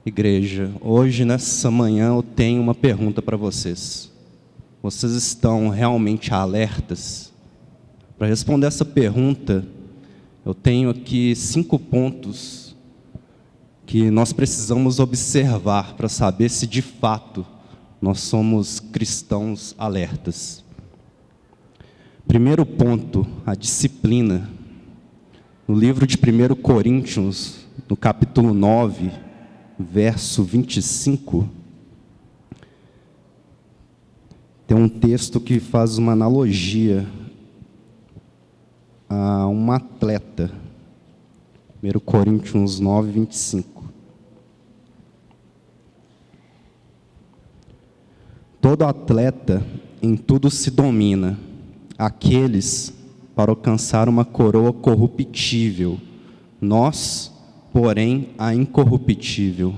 Igreja, hoje, nessa manhã, eu tenho uma pergunta para vocês. Vocês estão realmente alertas? Para responder essa pergunta, eu tenho aqui 5 pontos que nós precisamos observar para saber se, de fato, nós somos cristãos alertas. Primeiro ponto, a disciplina. No livro de 1 Coríntios, no capítulo 9, verso 25, tem um texto que faz uma analogia a um atleta. 1 Coríntios 9, 25. Todo atleta em tudo se domina, aqueles para alcançar uma coroa corruptível, nós, porém, a incorruptível.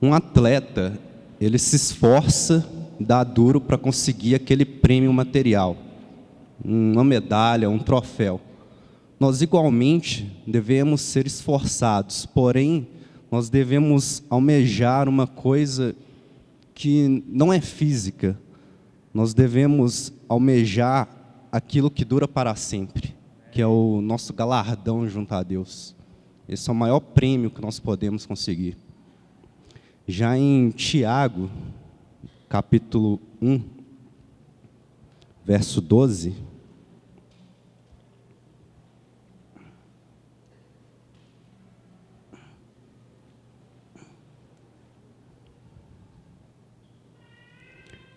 Um atleta, ele se esforça, dá duro para conseguir aquele prêmio material, uma medalha, um troféu. Nós igualmente devemos ser esforçados, porém, nós devemos almejar uma coisa que não é física. Nós devemos almejar aquilo que dura para sempre, que é o nosso galardão junto a Deus. Esse é o maior prêmio que nós podemos conseguir. Já em Tiago, capítulo 1, verso 12,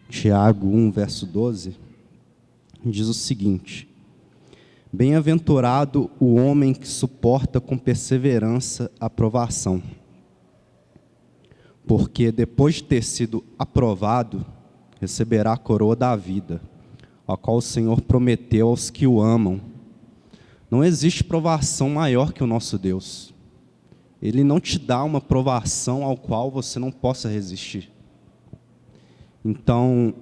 Tiago 1, verso 12, diz o seguinte: bem-aventurado o homem que suporta com perseverança a provação, porque depois de ter sido aprovado, receberá a coroa da vida, a qual o Senhor prometeu aos que o amam. Não existe provação maior que o nosso Deus. Ele não te dá uma provação ao qual você não possa resistir. Então,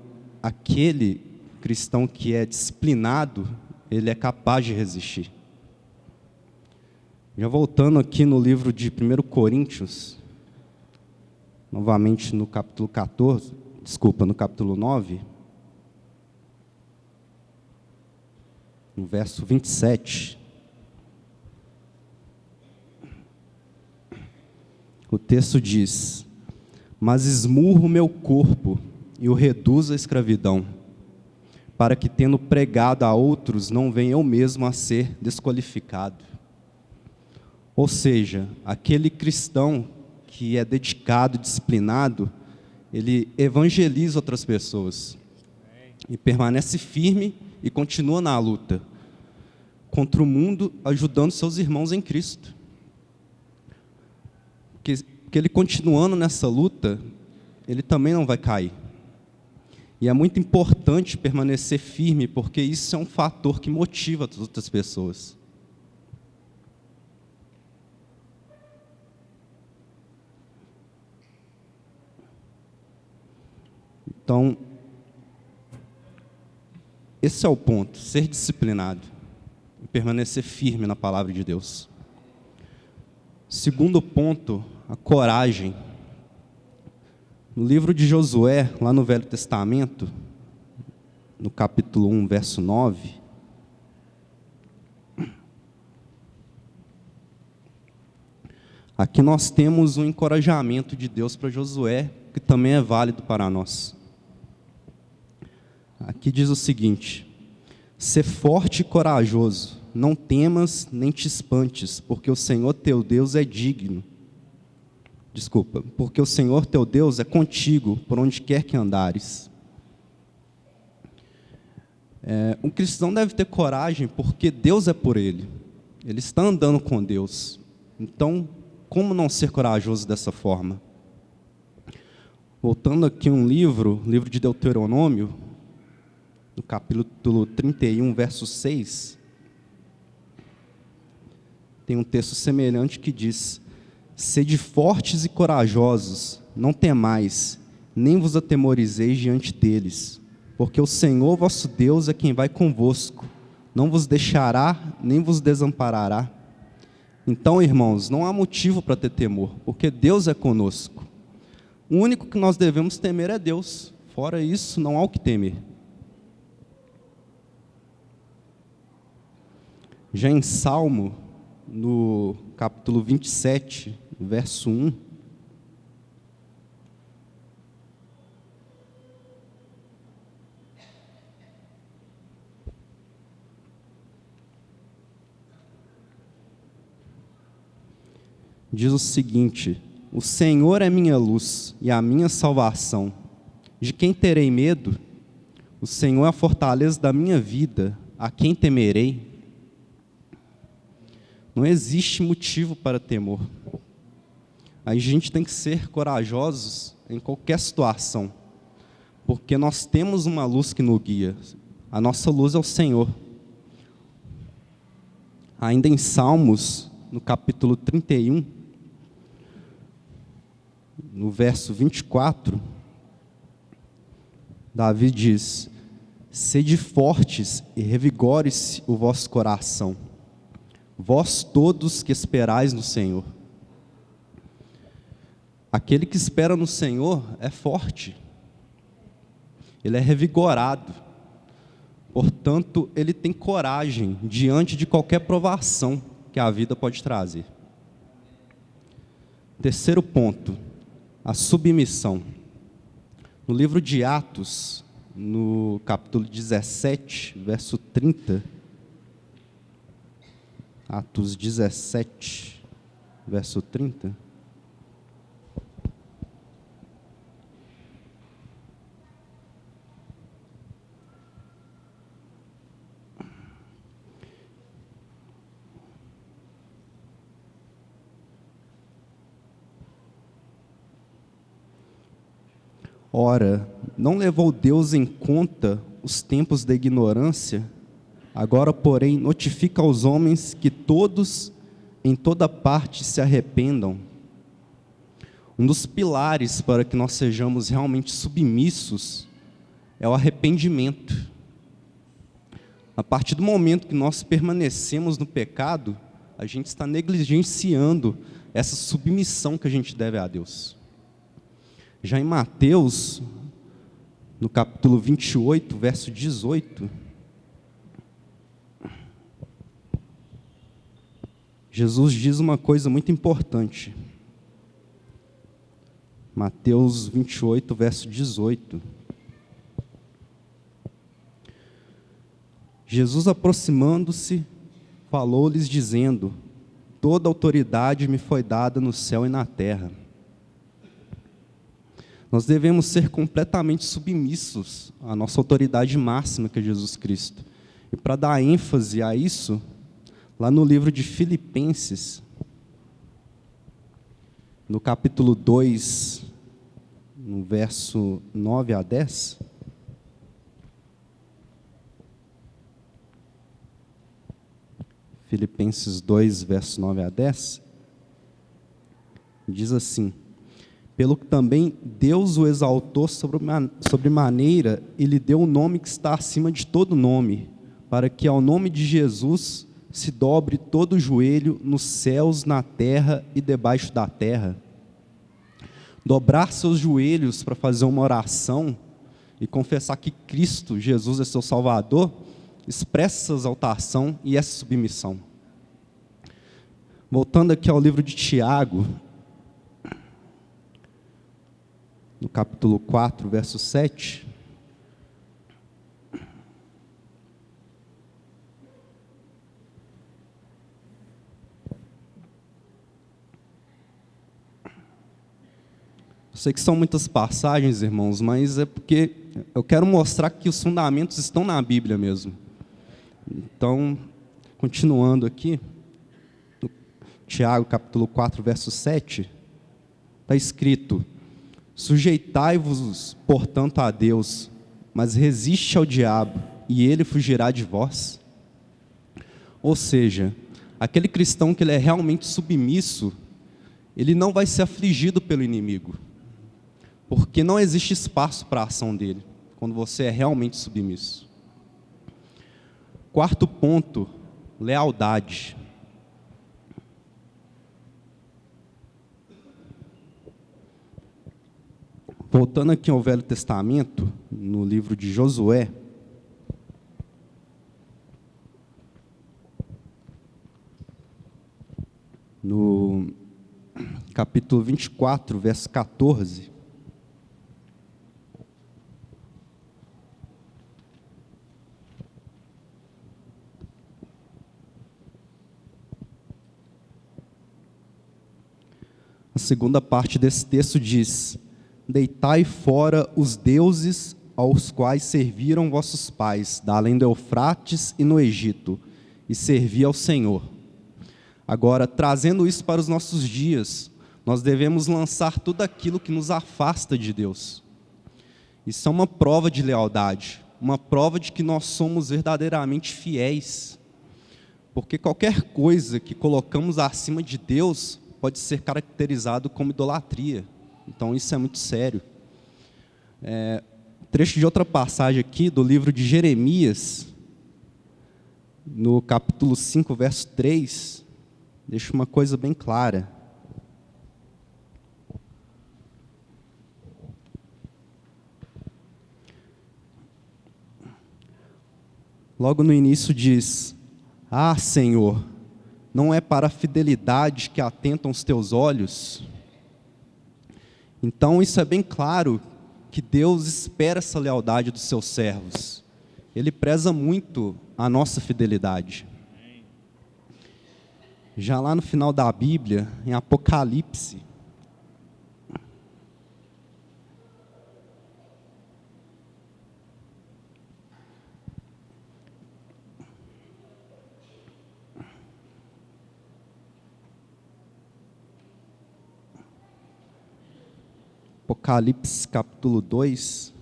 aquele cristão que é disciplinado, ele é capaz de resistir. Já voltando aqui no livro de 1 Coríntios, novamente no capítulo 9, no verso 27, o texto diz: mas esmurro o meu corpo e o reduzo à escravidão, para que, tendo pregado a outros, não venha eu mesmo a ser desqualificado. Ou seja, aquele cristão que é dedicado, disciplinado, ele evangeliza outras pessoas, e permanece firme e continua na luta contra o mundo, ajudando seus irmãos em Cristo. Porque ele continuando nessa luta, ele também não vai cair. E é muito importante permanecer firme, porque isso é um fator que motiva as outras pessoas. Então, esse é o ponto, ser disciplinado e permanecer firme na palavra de Deus. Segundo ponto, a coragem. No livro de Josué, lá no Velho Testamento, no capítulo 1, verso 9, aqui nós temos um encorajamento de Deus para Josué, que também é válido para nós. Aqui diz o seguinte: sê forte e corajoso, não temas nem te espantes, porque o Senhor teu Deus é digno. Porque o Senhor teu Deus é contigo, por onde quer que andares. Um cristão deve ter coragem, porque Deus é por ele. Ele está andando com Deus. Então, como não ser corajoso dessa forma? Voltando aqui um livro de Deuteronômio, no capítulo 31, verso 6, tem um texto semelhante que diz: sede fortes e corajosos, não temais, nem vos atemorizeis diante deles, porque o Senhor vosso Deus é quem vai convosco, não vos deixará, nem vos desamparará. Então, irmãos, não há motivo para ter temor, porque Deus é conosco. O único que nós devemos temer é Deus. Fora isso, não há o que temer. Já em Salmo, no capítulo 27, verso 1, diz o seguinte: o Senhor é minha luz e a minha salvação. De quem terei medo? O Senhor é a fortaleza da minha vida. A quem temerei? Não existe motivo para temor. A gente tem que ser corajosos em qualquer situação, porque nós temos uma luz que nos guia. A nossa luz é o Senhor. Ainda em Salmos, no capítulo 31, no verso 24, Davi diz: sede fortes e revigore-se o vosso coração, vós todos que esperais no Senhor. Aquele que espera no Senhor é forte, ele é revigorado, portanto, ele tem coragem diante de qualquer provação que a vida pode trazer. Terceiro ponto, a submissão. No livro de Atos, no capítulo 17, verso 30, Atos 17, verso 30, ora, não levou Deus em conta os tempos da ignorância? Agora, porém, notifica aos homens que todos, em toda parte, se arrependam. Um dos pilares para que nós sejamos realmente submissos é o arrependimento. A partir do momento que nós permanecemos no pecado, a gente está negligenciando essa submissão que a gente deve a Deus. Já em Mateus, no capítulo 28, verso 18, Jesus diz uma coisa muito importante. Mateus 28, verso 18. Jesus, aproximando-se, falou-lhes dizendo: toda autoridade me foi dada no céu e na terra. Nós devemos ser completamente submissos à nossa autoridade máxima, que é Jesus Cristo. E para dar ênfase a isso, lá no livro de Filipenses, no capítulo 2, no verso 9 a 10, Filipenses 2, verso 9 a 10, diz assim: pelo que também Deus o exaltou sobremaneira e lhe deu o nome que está acima de todo nome, para que ao nome de Jesus se dobre todo o joelho nos céus, na terra e debaixo da terra. Dobrar seus joelhos para fazer uma oração e confessar que Cristo, Jesus, é seu Salvador, expressa essa exaltação e essa submissão. Voltando aqui ao livro de Tiago, no capítulo 4, verso 7, eu sei que são muitas passagens, irmãos, mas é porque eu quero mostrar que os fundamentos estão na Bíblia mesmo. Então, continuando aqui, no Tiago, capítulo 4, verso 7, está escrito: sujeitai-vos, portanto, a Deus, mas resiste ao diabo, e ele fugirá de vós. Ou seja, aquele cristão que ele é realmente submisso, ele não vai ser afligido pelo inimigo, porque não existe espaço para a ação dele, quando você é realmente submisso. Quarto ponto, lealdade. Voltando aqui ao Velho Testamento, no livro de Josué, no capítulo 24, verso 14, a segunda parte desse texto diz: deitai fora os deuses aos quais serviram vossos pais, da além do Eufrates e no Egito, e servi ao Senhor. Agora, trazendo isso para os nossos dias, nós devemos lançar tudo aquilo que nos afasta de Deus. Isso é uma prova de lealdade, uma prova de que nós somos verdadeiramente fiéis. Porque qualquer coisa que colocamos acima de Deus pode ser caracterizado como idolatria. Então isso é muito sério. Trecho de outra passagem aqui, do livro de Jeremias, no capítulo 5, verso 3, deixa uma coisa bem clara. Logo no início diz: ah, Senhor, não é para a fidelidade que atentam os teus olhos? Então isso é bem claro que Deus espera essa lealdade dos seus servos. Ele preza muito a nossa fidelidade. Já lá no final da Bíblia, em Apocalipse, Apocalipse capítulo 2,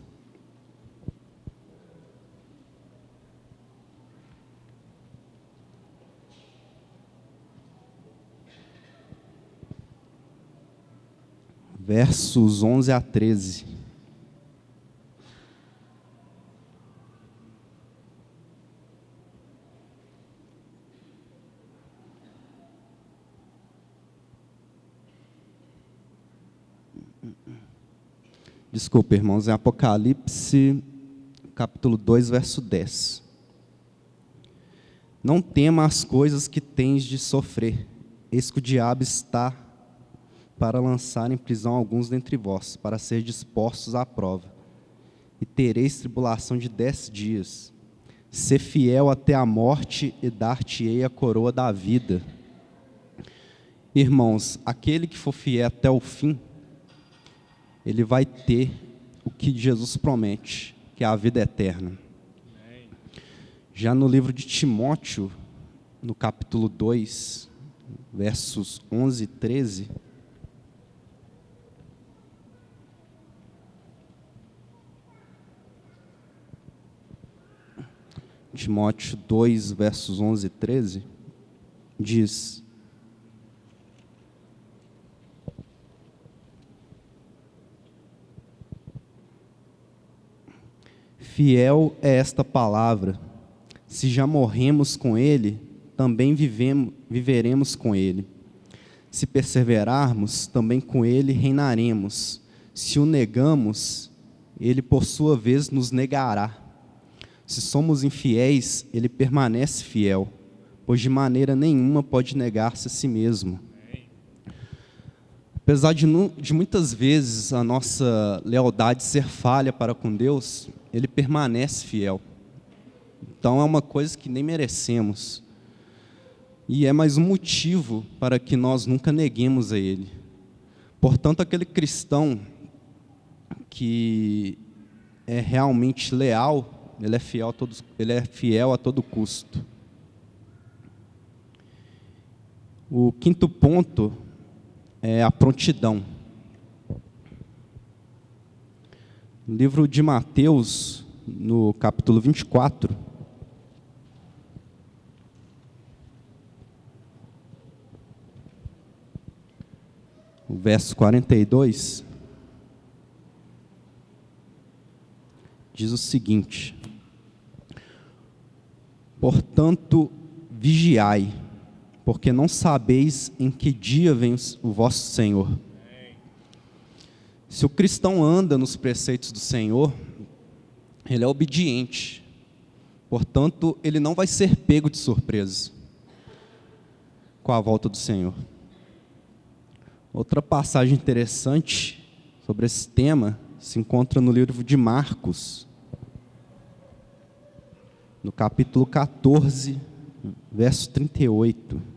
versos 11 a 13. Desculpa, irmãos, é Apocalipse, capítulo 2, verso 10. Não tema as coisas que tens de sofrer, eis que o diabo está para lançar em prisão alguns dentre vós, para ser dispostos à prova. E tereis tribulação de 10 dias. Sê fiel até a morte e dar-te-ei a coroa da vida. Irmãos, aquele que for fiel até o fim, ele vai ter o que Jesus promete, que é a vida eterna. Já no livro de Timóteo, no capítulo 2, versos 11 e 13, Timóteo 2, versos 11 e 13, diz: fiel é esta palavra, se já morremos com ele, também viveremos com ele. Se perseverarmos, também com ele reinaremos. Se o negamos, ele por sua vez nos negará. Se somos infiéis, ele permanece fiel, pois de maneira nenhuma pode negar-se a si mesmo. Apesar de muitas vezes a nossa lealdade ser falha para com Deus, ele permanece fiel. Então é uma coisa que nem merecemos. E é mais um motivo para que nós nunca neguemos a ele. Portanto, aquele cristão que é realmente leal, ele é fiel a todo custo. O quinto ponto é a prontidão. No livro de Mateus, no capítulo 24, o verso 42, diz o seguinte: portanto, vigiai, porque não sabeis em que dia vem o vosso Senhor. Se o cristão anda nos preceitos do Senhor, ele é obediente. Portanto, ele não vai ser pego de surpresa com a volta do Senhor. Outra passagem interessante sobre esse tema se encontra no livro de Marcos, no capítulo 14, verso 38.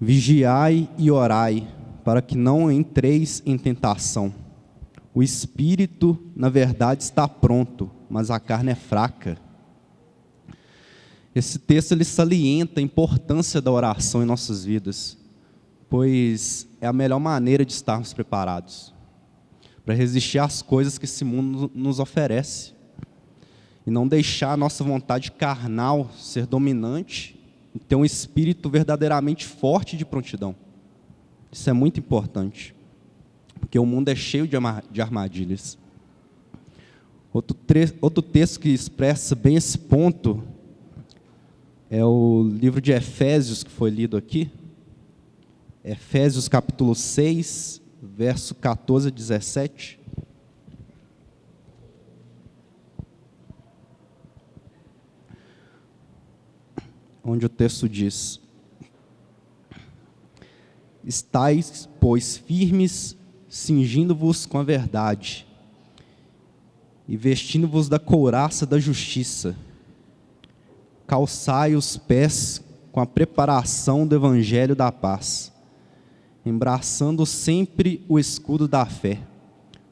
Vigiai e orai, para que não entreis em tentação. O espírito, na verdade, está pronto, mas a carne é fraca. Esse texto ele salienta a importância da oração em nossas vidas, pois é a melhor maneira de estarmos preparados para resistir às coisas que esse mundo nos oferece e não deixar a nossa vontade carnal ser dominante e ter um espírito verdadeiramente forte de prontidão. Isso é muito importante, porque o mundo é cheio de armadilhas. Outro texto que expressa bem esse ponto é o livro de Efésios, que foi lido aqui. Efésios capítulo 6, verso 14 a 17. Onde o texto diz: estais, pois, firmes, cingindo-vos com a verdade, e vestindo-vos da couraça da justiça. Calçai os pés com a preparação do evangelho da paz, embraçando sempre o escudo da fé,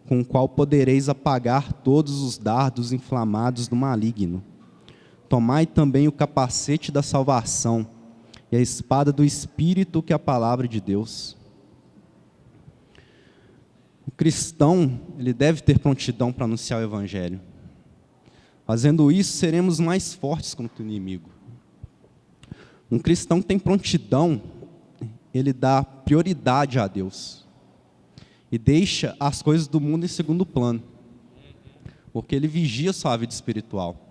com o qual podereis apagar todos os dardos inflamados do maligno. Tomai também o capacete da salvação e a espada do Espírito, que é a palavra de Deus. O cristão, ele deve ter prontidão para anunciar o evangelho. Fazendo isso, seremos mais fortes contra o inimigo. Um cristão que tem prontidão, ele dá prioridade a Deus e deixa as coisas do mundo em segundo plano, porque ele vigia sua vida espiritual.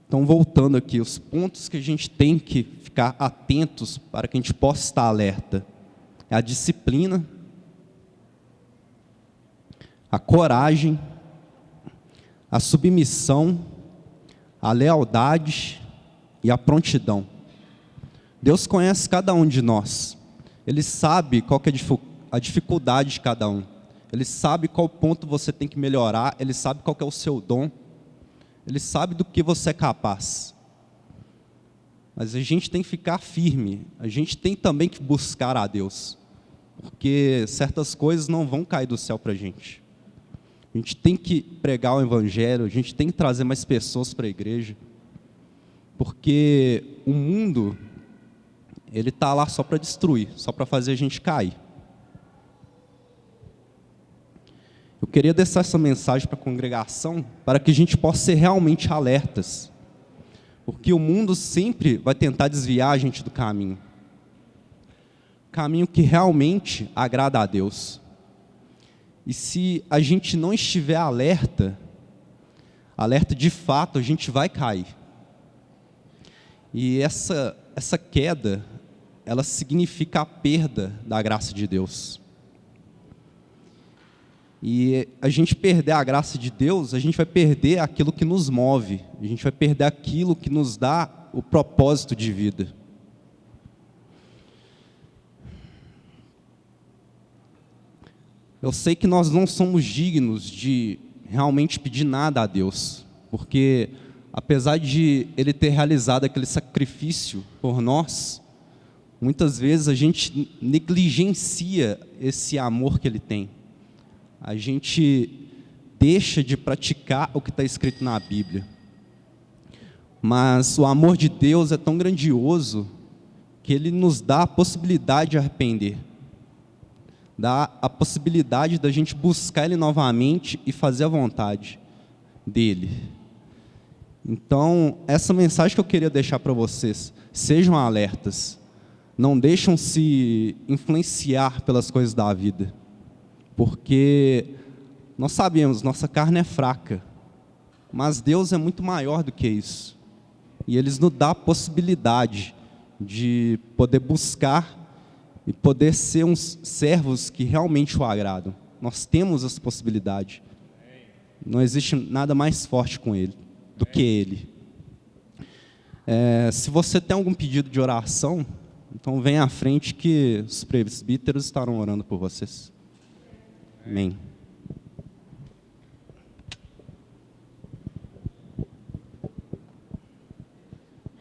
Então, voltando aqui, os pontos que a gente tem que ficar atentos para que a gente possa estar alerta: é a disciplina, a coragem, a submissão, a lealdade e a prontidão. Deus conhece cada um de nós. Ele sabe qual que é a dificuldade de cada um. Ele sabe qual ponto você tem que melhorar. Ele sabe qual que é o seu dom. Ele sabe do que você é capaz. Mas a gente tem que ficar firme. A gente tem também que buscar a Deus, porque certas coisas não vão cair do céu para a gente. A gente tem que pregar o evangelho, a gente tem que trazer mais pessoas para a igreja, porque o mundo, ele está lá só para destruir, só para fazer a gente cair. Eu queria deixar essa mensagem para a congregação, para que a gente possa ser realmente alertas, porque o mundo sempre vai tentar desviar a gente do caminho que realmente agrada a Deus. E se a gente não estiver alerta de fato, a gente vai cair. E essa queda, ela significa a perda da graça de Deus. E a gente perder a graça de Deus, a gente vai perder aquilo que nos move, a gente vai perder aquilo que nos dá o propósito de vida. Eu sei que nós não somos dignos de realmente pedir nada a Deus, porque apesar de Ele ter realizado aquele sacrifício por nós, muitas vezes a gente negligencia esse amor que Ele tem. A gente deixa de praticar o que está escrito na Bíblia. Mas o amor de Deus é tão grandioso que Ele nos dá a possibilidade de arrepender. dá a possibilidade da gente buscar Ele novamente e fazer a vontade dEle. Então, essa mensagem que eu queria deixar para vocês: sejam alertas, não deixam se influenciar pelas coisas da vida, porque nós sabemos, nossa carne é fraca, mas Deus é muito maior do que isso, e Ele nos dá a possibilidade de poder buscar e poder ser uns servos que realmente o agradam. Nós temos essa possibilidade. Não existe nada mais forte com Ele do que Ele. Se você tem algum pedido de oração, então venha à frente que os presbíteros estarão orando por vocês. Amém.